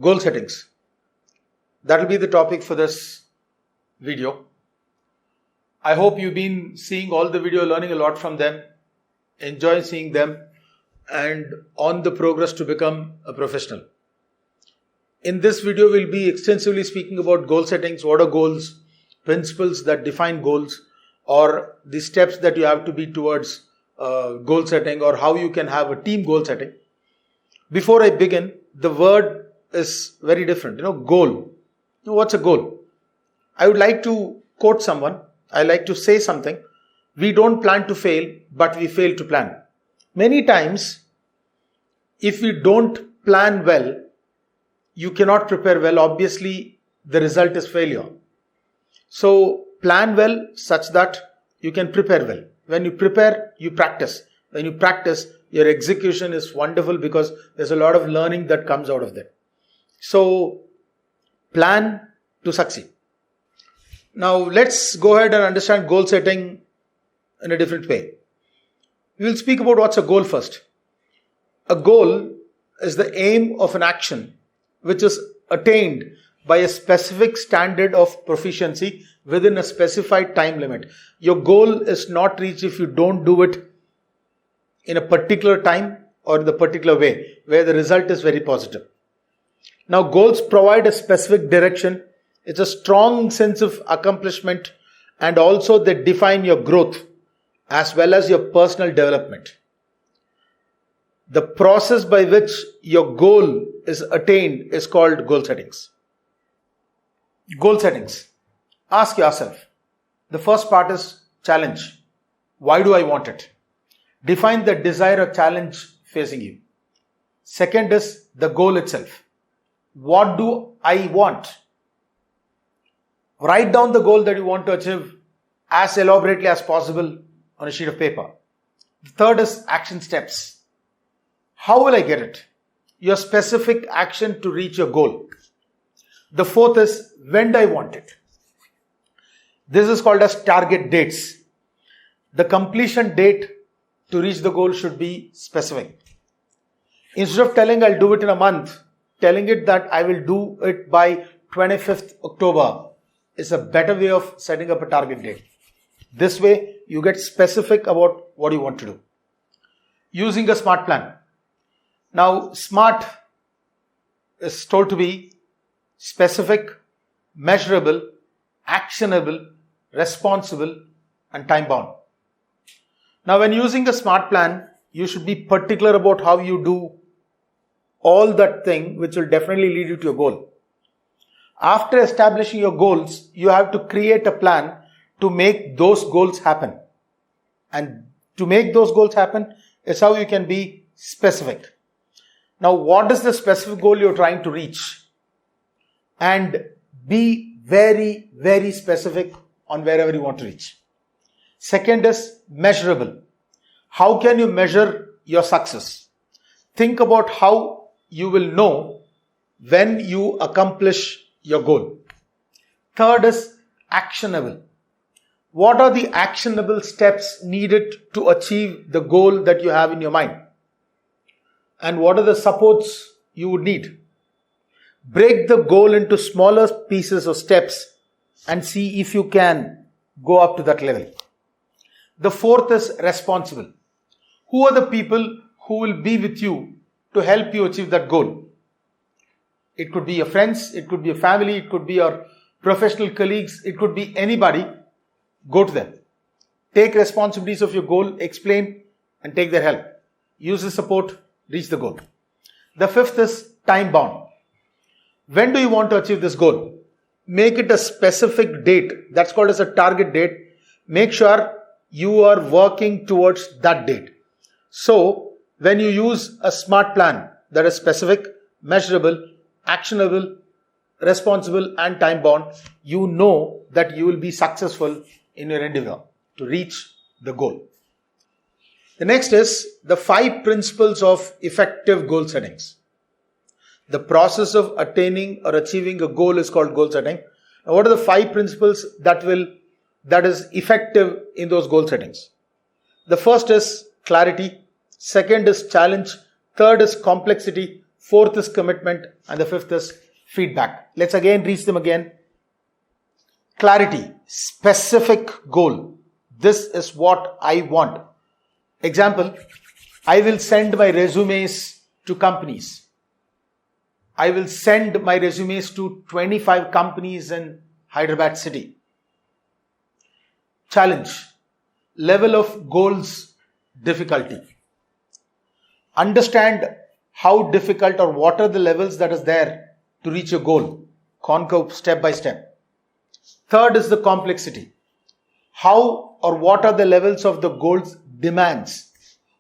Goal settings. That will be the topic for this video. I hope you've been seeing all the video, learning a lot from them, enjoy seeing them, and on the progress to become a professional. In this video, we'll be extensively speaking about goal settings, what are goals, principles that define goals, or the steps that you have to be towards goal setting, or how you can have a team goal setting. Before I begin, the word is very different. Goal. What's a goal? I would like to quote someone. I like to say something. We don't plan to fail, but we fail to plan. Many times, if we don't plan well, you cannot prepare well. Obviously, the result is failure. So, plan well such that you can prepare well. When you prepare, you practice. When you practice, your execution is wonderful because there's a lot of learning that comes out of that. So, plan to succeed. Now, let's go ahead and understand goal setting in a different way. We will speak about what's a goal first. A goal is the aim of an action which is attained by a specific standard of proficiency within a specified time limit. Your goal is not reached if you don't do it in a particular time or in the particular way where the result is very positive. Now, goals provide a specific direction. It's a strong sense of accomplishment, and also they define your growth as well as your personal development. The process by which your goal is attained is called goal settings. Goal settings. Ask yourself. The first part is challenge. Why do I want it? Define the desire or challenge facing you. Second is the goal itself. What do I want? Write down the goal that you want to achieve as elaborately as possible on a sheet of paper. The third is action steps. How will I get it? Your specific action to reach your goal. The fourth is when do I want it? This is called as target dates. The completion date to reach the goal should be specific. Instead of telling I'll do it in a month, telling it that I will do it by 25th October is a better way of setting up a target date. This way, you get specific about what you want to do. Using a SMART plan. Now, SMART is told to be specific, measurable, actionable, responsible, and time bound. Now, when using a SMART plan, you should be particular about how you do all that thing which will definitely lead you to your goal. After establishing your goals, you have to create a plan to make those goals happen. And to make those goals happen is how you can be specific. Now, what is the specific goal you're trying to reach? And be very, very specific on wherever you want to reach. Second is measurable. How can you measure your success? Think about how you will know when you accomplish your goal. Third is actionable. What are the actionable steps needed to achieve the goal that you have in your mind? And what are the supports you would need? Break the goal into smaller pieces or steps and see if you can go up to that level. The fourth is responsible. Who are the people who will be with you to help you achieve that goal? It could be your friends, it could be your family, it could be your professional colleagues, it could be anybody. Go to them. Take responsibilities of your goal, explain and take their help. Use the support, reach the goal. The fifth is time bound. When do you want to achieve this goal? Make it a specific date. That's called as a target date. Make sure you are working towards that date. So, when you use a SMART plan that is specific, measurable, actionable, responsible and time bound, you know that you will be successful in your endeavor to reach the goal. The next is the 5 principles of effective goal settings. The process of attaining or achieving a goal is called goal setting. Now, what are the 5 principles that is effective in those goal settings? The first is clarity. Second is challenge. Third is complexity. fourth is commitment, and the fifth is feedback. Let's again reach them again. Clarity, specific goal. This is what I want. Example, I will send my resumes to companies. I will send my resumes to 25 companies in Hyderabad city. Challenge, level of goals, difficulty. Understand how difficult or what are the levels that is there to reach your goal. Conquer step by step. Third is the complexity. How or what are the levels of the goal's demands?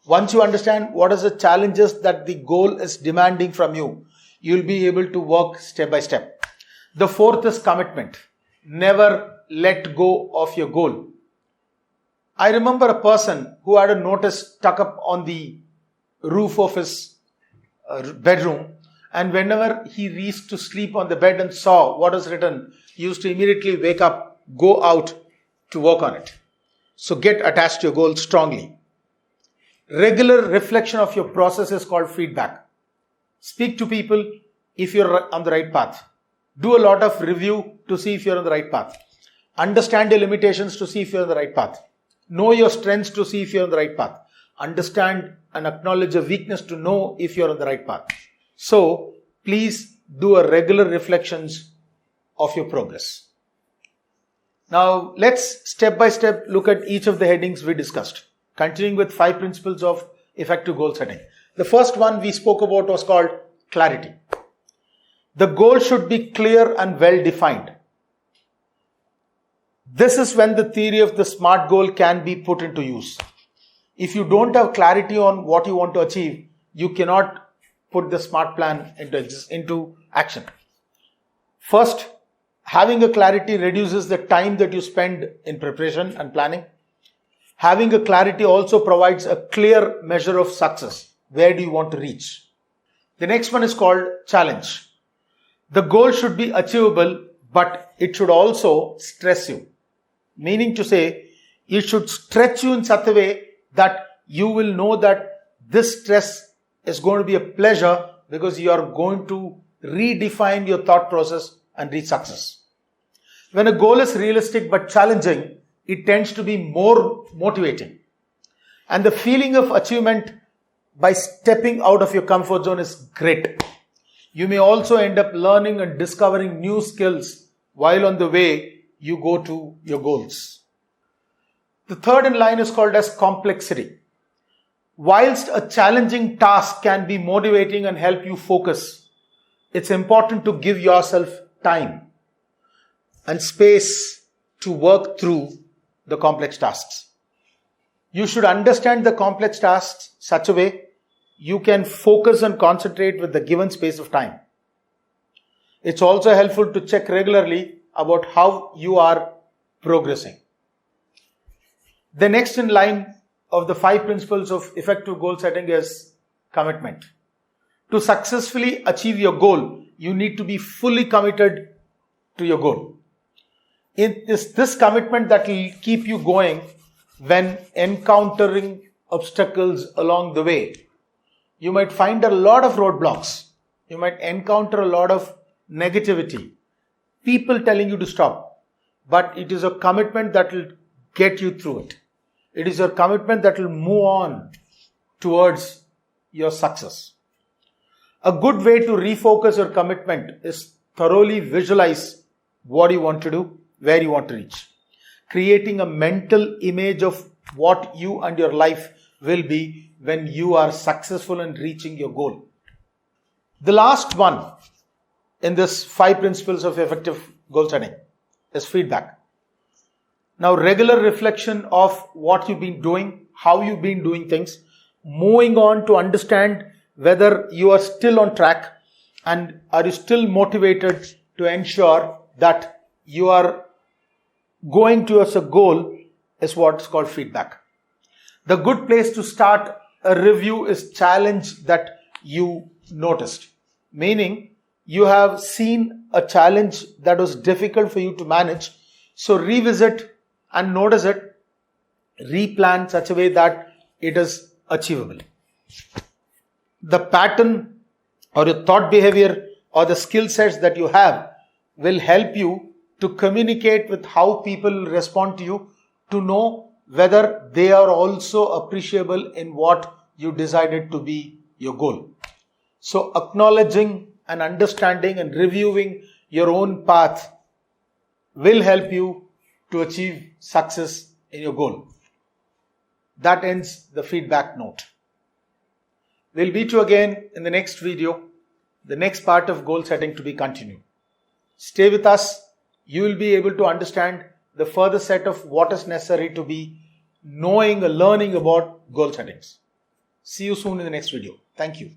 Once you understand what are the challenges that the goal is demanding from you, you'll be able to work step by step. The fourth is commitment. Never let go of your goal. I remember a person who had a notice stuck up on the roof of his bedroom, and whenever he reached to sleep on the bed and saw what was written, he used to immediately wake up, go out to work on it. So get attached to your goal strongly. Regular reflection of your process is called feedback. Speak to people if you're on the right path. Do a lot of review to see if you're on the right path. Understand your limitations to see if you're on the right path. Know your strengths to see if you're on the right path. Understand and acknowledge your weakness to know if you're on the right path. So, please do a regular reflections of your progress. Now, let's step by step look at each of the headings we discussed. Continuing with 5 principles of effective goal setting. The first one we spoke about was called clarity. The goal should be clear and well defined. This is when the theory of the SMART goal can be put into use. If you don't have clarity on what you want to achieve, you cannot put the SMART plan into action. First, having a clarity reduces the time that you spend in preparation and planning. Having a clarity also provides a clear measure of success. Where do you want to reach? The next one is called challenge. The goal should be achievable, but it should also stress you. Meaning to say, it should stretch you in such a way that you will know that this stress is going to be a pleasure because you are going to redefine your thought process and reach success. When a goal is realistic but challenging, it tends to be more motivating. And the feeling of achievement by stepping out of your comfort zone is great. You may also end up learning and discovering new skills while on the way you go to your goals. The third in line is called as complexity. Whilst a challenging task can be motivating and help you focus, it's important to give yourself time and space to work through the complex tasks. You should understand the complex tasks such a way you can focus and concentrate with the given space of time. It's also helpful to check regularly about how you are progressing. The next in line of the 5 principles of effective goal setting is commitment. To successfully achieve your goal, you need to be fully committed to your goal. It is this commitment that will keep you going when encountering obstacles along the way. You might find a lot of roadblocks. You might encounter a lot of negativity. People telling you to stop. But it is a commitment that will get you through it. It is your commitment that will move on towards your success. A good way to refocus your commitment is thoroughly visualize what you want to do, where you want to reach. Creating a mental image of what you and your life will be when you are successful in reaching your goal. The last one in this 5 principles of effective goal setting is feedback. Now, regular reflection of what you've been doing, how you've been doing things, moving on to understand whether you are still on track and are you still motivated to ensure that you are going towards a goal is what's called feedback. The good place to start a review is challenge that you noticed. Meaning, you have seen a challenge that was difficult for you to manage. So revisit and notice it, replan such a way that it is achievable. The pattern or your thought behavior or the skill sets that you have will help you to communicate with how people respond to you, to know whether they are also appreciable in what you decided to be your goal. So acknowledging and understanding and reviewing your own path will help you to achieve success in your goal. That ends the feedback note. We'll meet you again in the next video, the next part of goal setting to be continued. Stay with us. You will be able to understand the further set of what is necessary to be knowing or learning about goal settings. See you soon in the next video. Thank you.